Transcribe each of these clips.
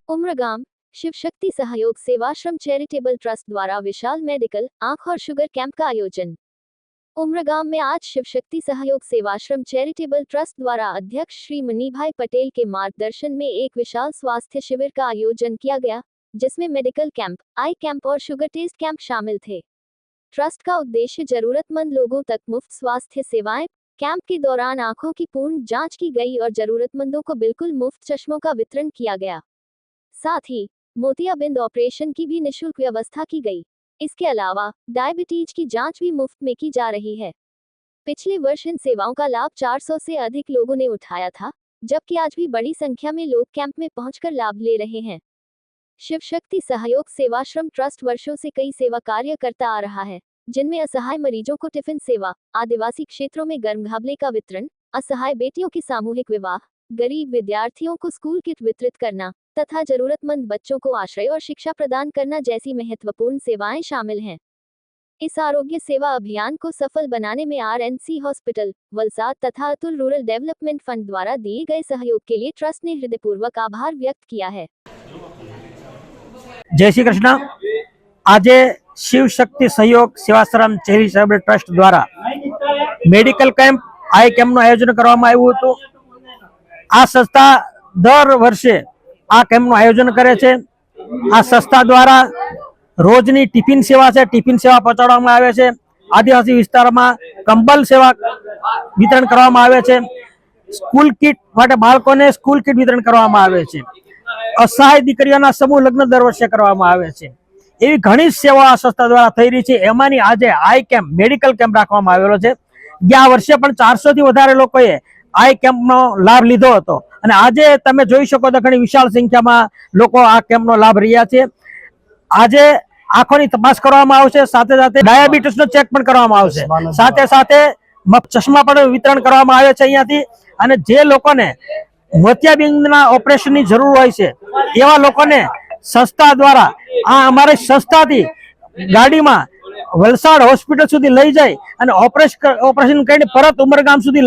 उम्रगाम शिव शक्ति सहयोग Sevashram charitable trust द्वारा विशाल medical आंख और शुगर कैंप का आयोजन। उम्रगाम में आज शिव शक्ति सहयोग सेवाश्रम चैरिटेबल ट्रस्ट द्वारा अध्यक्ष श्री मनीभाई पटेल के मार्गदर्शन में एक विशाल स्वास्थ्य शिविर का आयोजन किया गया, जिसमें मेडिकल कैंप, आई कैंप और शुगर टेस्ट कैंप शामिल थे। ट्रस्ट का उद्देश्य जरूरतमंद लोगों तक मुफ्त स्वास्थ्य सेवाएं। कैंप के दौरान आंखों की पूर्ण जांच की गई और जरूरतमंदों को बिल्कुल मुफ्त चश्मों का वितरण किया गया। साथ ही मोतियाबिंद ऑपरेशन की भी निःशुल्क व्यवस्था की गई। इसके अलावा डायबिटीज की जांच भी मुफ्त में की जा रही है। पिछले वर्ष इन सेवाओं का लाभ 400 से अधिक लोगों ने उठाया था, जबकि आज भी बड़ी संख्या में लोग कैंप में पहुंचकर लाभ ले रहे हैं। शिव शक्ति सहयोग सेवाश्रम ट्रस्ट वर्षों से कई सेवा कार्य करता आ रहा है, जिनमें असहाय मरीजों को टिफिन सेवा, आदिवासी क्षेत्रों में गर्म घाबले का वितरण, असहाय बेटियों की सामूहिक विवाह, गरीब विद्यार्थियों को स्कूल किट वितरित करना तथा जरूरतमंद बच्चों को आश्रय और शिक्षा प्रदान करना जैसी महत्वपूर्ण सेवाएं शामिल हैं। इस आरोग्य सेवा अभियान को सफल बनाने में RNC हॉस्पिटल, वलसाड तथा अतुल रूरल डेवलपमेंट फंड द्वारा दिए गए सहयोग के लिए ट्रस्ट ने हृदयपूर्वक आभार व्यक्त किया है। जय श्री कृष्ण। आज शिव शक्ति सहयोग सेवाश्रम चैरिटेबल ट्रस्ट द्वारा मेडिकल कैंप, आई कैम्पનું આયોજન કરવામાં આવ્યું હતું। આ સંસ્થા દર વર્ષે આ કેમ્પનું આયોજન કરે છે। આ સંસ્થા દ્વારા રોજની ટિફિન સેવા છે, ટિફિન સેવા પહોંચાડવામાં આવે છે। આદિવાસી વિસ્તારમાં કંબલ સેવા વિતરણ કરવામાં આવે છે। સ્કૂલ કિટ માટે બાળકોને સ્કૂલ કિટ વિતરણ કરવામાં આવે છે। असहाय दीकरीओना समूह लग्न दर वर्षे करवामां आवे छे। एवी घणी सेवा आ संस्था द्वारा थई रही छे। एमांनी आजे आई कैम्प, मेडिकल कैम्प राखवामां आवेलो छे। ગયા વર્ષે પણ 400 થી વધારે લોકોએ आई કેમ્પનો લાભ લીધો હતો અને આજે તમે જોઈ શકો તો ઘણી વિશાળ સંખ્યામાં લોકો આ કેમ્પનો લાભ રહ્યા છે। આજે આંખોની તપાસ કરવામાં આવશે, સાથે સાથે ડાયાબિટીસનો ચેક પણ કરવામાં આવશે, સાથે સાથે ચશ્મા પણ વિતરણ કરવામાં આવે છે અહીંયાથી। અને જે લોકોને મોતિયાબિંદના ઓપરેશનની જરૂર હોય છે એવા લોકોને સંસ્થા द्वारा આ અમારી સંસ્થાથી ગાડીમાં વલસાડ હોસ્પિટલ સુધી લઈ જાય અને ઓપરેશન કરીને પરત ઉમરગામ સુધી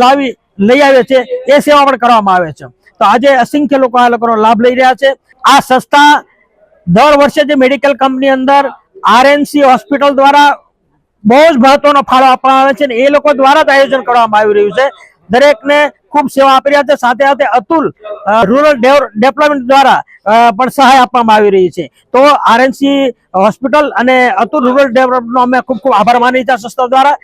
લઈ આવે છે। એ સેવા પણ કરવામાં આવે છે। તો આજે અસંખ્ય લોકો આ લોકોનો લાભ લઈ રહ્યા છે। આ સંસ્થા દર વર્ષે જે મેડિકલ કંપની અંદર RNC હોસ્પિટલ દ્વારા બહુ જ મહત્વનો ફાળો આપવામાં આવે છે અને એ લોકો દ્વારા જ આયોજન કરવામાં આવી રહ્યું છે। દરેકને ખૂબ સેવા આપી રહ્યા છે। સાથે સાથે અતુલ રૂરલ ડેવલપમેન્ટ દ્વારા પણ સહાય આપવામાં આવી રહી છે। તો RNC હોસ્પિટલ અને અતુલ રૂરલ ડેવલપમેન્ટનો અમે ખૂબ ખૂબ આભાર માની છે સંસ્થા દ્વારા।